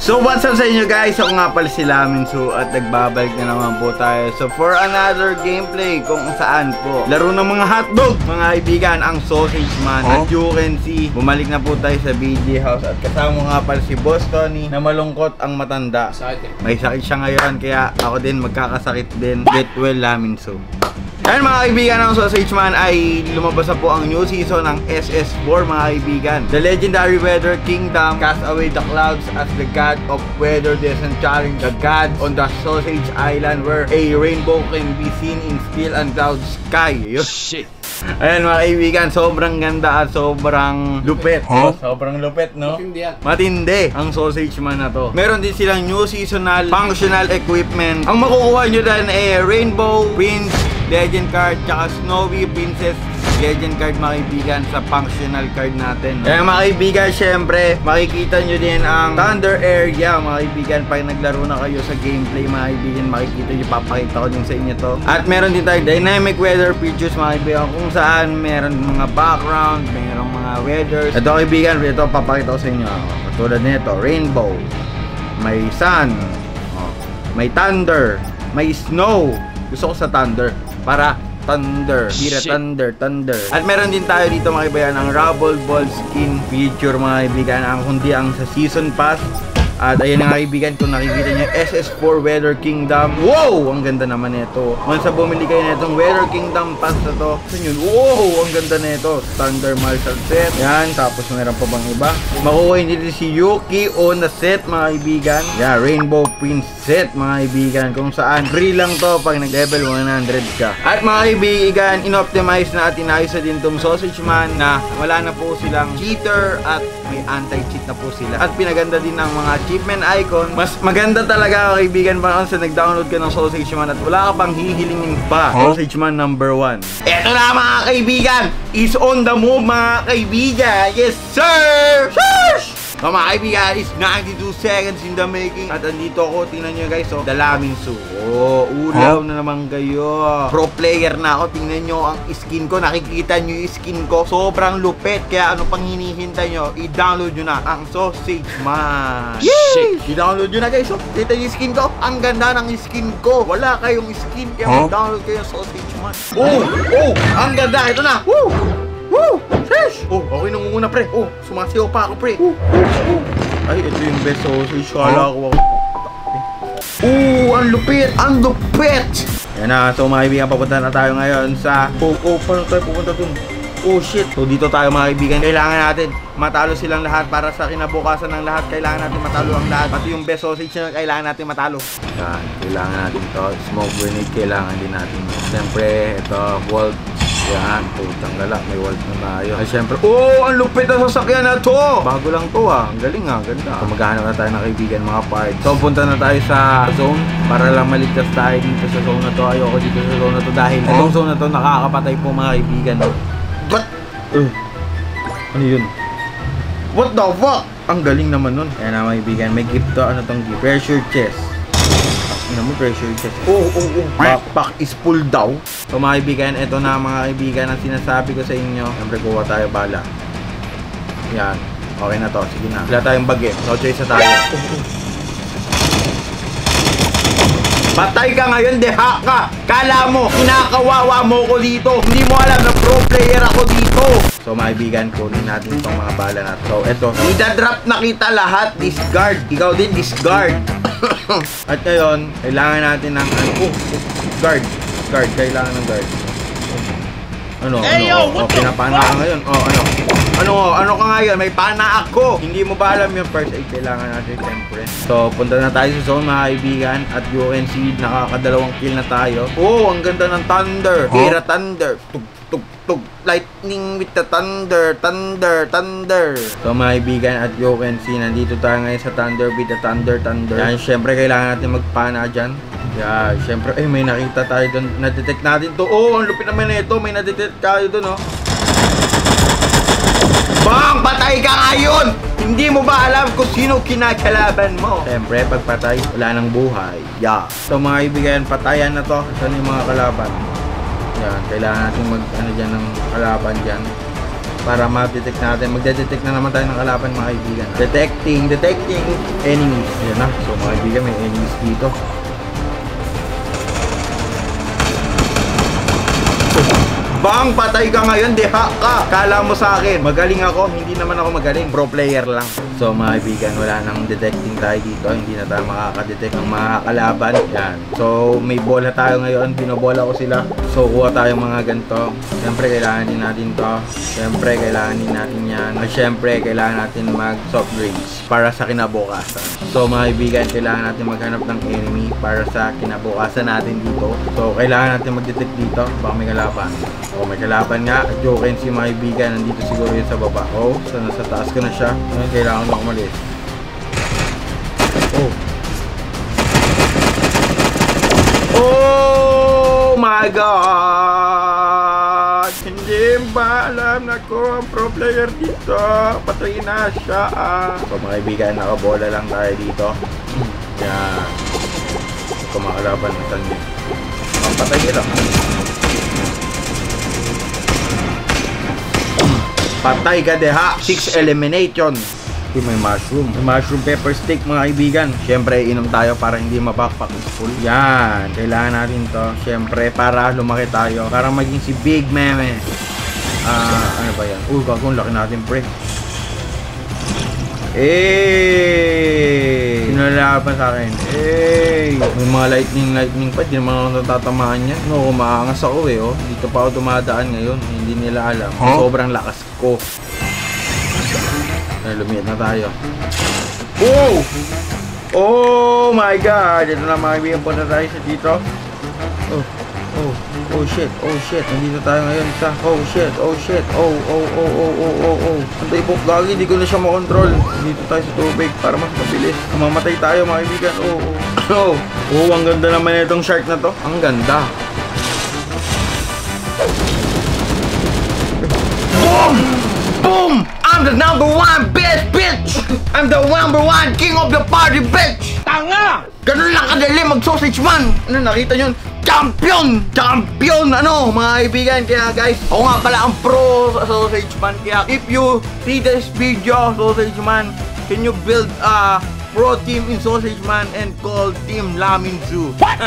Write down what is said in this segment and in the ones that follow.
So what's up sa inyo guys? Ako nga pala si Laminsu at nagbabalik na naman po tayo. So for another gameplay kung saan po laro ng mga hotdog mga kaibigan, ang Sausage Man. At you can see, bumalik na po tayo sa BJ House at kasama nga pala si Boss Tony na malungkot ang matanda. May sakit siya ngayon kaya ako din magkakasakit din. Get well Laminsu. Ayun mga kaibigan, ang Sausage Man ay lumabas na po ang new season ng SS4 mga kaibigan. The legendary Weather Kingdom cast away the clouds as the god of weather doesn't challenge the god on the Sausage Island where a rainbow can be seen in still and cloud sky. Shit. Ayan mga kaibigan, sobrang ganda at sobrang lupit. Sobrang lupit, no? Matindi ang Sausage Man na to. Meron din silang new seasonal functional equipment. Ang makukuha nyo dyan ay Rainbow Prince Legend card, tsaka Snowy Princess Legend card mga kaibigan sa functional card natin. Kaya mga kaibigan, syempre makikita nyo din ang Thunder Area mga kaibigan. Pag naglaro na kayo sa gameplay mga kaibigan, makikita nyo, papakita ko din sa inyo to. At meron din tayo Dynamic Weather Features mga kaibigan, kung saan meron mga background, meron mga weathers. Ito kaibigan, ito papakita ko sa inyo. Katulad nito, rainbow, may sun, may thunder, may snow. Gusto ko sa thunder para thunder, tira thunder. At meron din tayo dito mga kaibigan ang Rubble Ball Skin feature mga kaibigan, ang kundi ang sa Season Pass. At ayan nga kaibigan, kung nakikita nyo SS4 Weather Kingdom. Wow! Ang ganda naman nito. Once na bumili kayo na itong Weather Kingdom Pass na to, saan yun? Wow! Ang ganda nito. Thunder Marshal set. Yan, tapos meron pa bang iba? Makukuha nyo dito si Yuki on the set mga kaibigan. Yan, Rainbow Prince set mga kaibigan. Kung saan, free lang to pag nag-level 100 ka. At mga kaibigan, in-optimize na at inayos na din itong Sausage Man na wala na po silang cheater at may anti-cheat na po sila. At pinaganda din ang mga achievement icon. Mas maganda talaga kaibigan pa sa nag-download ka ng Sausage Man at wala ka pang hihilingin pa. Sausage Man number 1. Eto na mga kaibigan, is on the move mga kaibigan. Yes sir! So mga kaibigan, is 92 seconds in the making. At andito ako, tingnan nyo guys, the Laminsu. Ulaw na naman kayo. Pro player na ako, tingnan nyo ang skin ko. Nakikita nyo yung skin ko, sobrang lupit. Kaya ano pang hinihintay nyo, i-download nyo na ang Sausage Man. I-download nyo na guys, kita nyo yung skin ko. Ang ganda ng skin ko. Wala kayong skin, kaya mag-download kayo Sausage Man. Ang ganda, ito na. Fresh! Okay nung muna pre. Sumasayaw pa ako pre. Ay, ito yung best sausage. Kala ko ako. Ang lupit! Ang lupit! Yan na, so mga kaibigan, papunta na tayo ngayon sa... paano tayo pupunta dun? Shit! So dito tayo mga kaibigan. Kailangan natin matalo silang lahat para sa kinabukasan ng lahat. Kailangan natin matalo ang lahat. Pati yung best sausage na kailangan natin matalo. Yan, kailangan natin to. Smoke grenade, kailangan din natin. Siyempre, ito, Volt. Yan, putang gala, may walt na tayo. Ay syempre, ang lupit na sasakyan na to! Bago lang to Ang galing ganda. So maghahanap na tayo ng kaibigan mga parts. So punta na tayo sa zone para lang maligtas tayo dito sa zone na to. Ayoko dito sa zone na to dahil itong zone na to nakakapatay po mga kaibigan. What? Ano yun? What the fuck? Ang galing naman nun. Ayan na mga kaibigan, may gift to. Ano tong gift? Pressure chest. Ano mo, pressure chest? Backpack is full daw. So mga kaibigan, ito na mga kaibigan ang sinasabi ko sa inyo. Siyempre kuha tayo bala. Yan, okay na to, sige na. Wala tayong bagay, no choice na tayo. Patay ka ngayon, deha ka. Kala mo, kinakawawa mo ko dito. Hindi mo alam na pro player ako dito. So mga kaibigan, kunin natin itong mga bala na to. So ito, ida-drop na kita lahat. Discard, ikaw din discard. At ngayon, kailangan natin ng guard, kailangan ng guard. Pinapana ka ngayon. Ano ka ngayon? May pana ako. Hindi mo ba alam yung first aid kailangan natin siyempre. So, punta na tayo sa zone mga kaibigan. At you can see, nakakadalawang kill na tayo. Ang ganda ng thunder. Tira thunder. Tug. Lightning with the thunder. So mga kaibigan, at you can see, nandito tayo ngayon sa thunder with the thunder. Yan, syempre kailangan natin magpana dyan. Yan, syempre, may nakita tayo doon. Na-detect natin to. Ang lupit naman na ito. May na-detect tayo doon, Bang! Patay ka ngayon! Hindi mo ba alam kung sino kinakalaban mo? Syempre, pag patay, wala nang buhay. So mga kaibigan, patayan na to. Saan yung mga kalaban? Yan, kailangan natin mag-ano dyan ng kalaban dyan. para ma-detect natin. Magde-detect na naman tayo ng kalaban mga kaibigan. Detecting enemies. Yan na. So mga kaibigan, may enemies dito. Bang, patay ka ngayon, deha ka. Kala mo sa akin, magaling ako. Hindi naman ako magaling, pro player lang. So mga kaibigan, wala nang detecting tayo dito. Hindi na tayo makakadetect ng mga kalaban. Yan. So may bola tayo ngayon, binobola ko sila. So kuha tayo mga ganito. Siyempre kailangan din natin to. Siyempre kailangan din natin yan. At siyempre kailangan natin mag soft drinks para sa kinabukasan. So mga kaibigan, kailangan natin maghanap ng enemy para sa kinabukasan natin dito. So kailangan natin mag-detect dito. Baka may kalaban. O may kalaban nga. Joken si mga kaibigan. Nandito siguro yun sa baba. O, so nasa taas ko na siya. Ngayon kailangan ko umalis. Oh. Oh my God! Hindi ba alam na ko ang pro player dito? Patay na siya. So mga kaibigan, nakabola lang tayo dito. Yan. Kumakalaban na saan yun. Mapatay nila. Patay ka deha. 6 elimination. May mushroom. May mushroom pepper steak mga kaibigan. Siyempre inom tayo para hindi ma-backpack full. Yan. Kailangan natin to. Siyempre para lumaki tayo. Para maging si Big Meme. Ano ba yan? Gagawin laki natin pre. Sinalaban sa akin. May mga lightning pa. Hindi naman ako natatamaan yan. No, maangas ako oh. Dito pa ako dumadaan ngayon. Hindi nila alam. Sobrang lakas ko. Lumiyad na tayo. Oh! Oh my God! Ito na mga kaibigan, punta tayo sa dito. Oh shit. Nandito tayo ngayon sa oh shit. Oh. Antay po, gagi, di ko na siya makontrol. Dito tayo sa tubig para mas mabilis. Mamatay tayo mga kaibigan. Oh, ang ganda naman itong shark na to. Ang ganda. Boom! I'm the number one best bitch! I'm the number one king of the party bitch! Tanga! Ganun lang kadali mag-sausage man! Ano nakita nyo? Champion! Ano mga kaibigan? Kaya guys, ako nga pala ang pro sa sausage man. Kaya if you see this video, sausage man, can you build a pro team in sausage man and call team Lamin Zoo? What?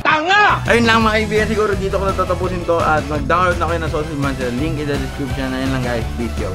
Tanga! Ayun lang mga kaibigan, siguro dito ko natatapusin to at mag-download na kayo ng sausage man sa link in the description. Ayun lang guys, video.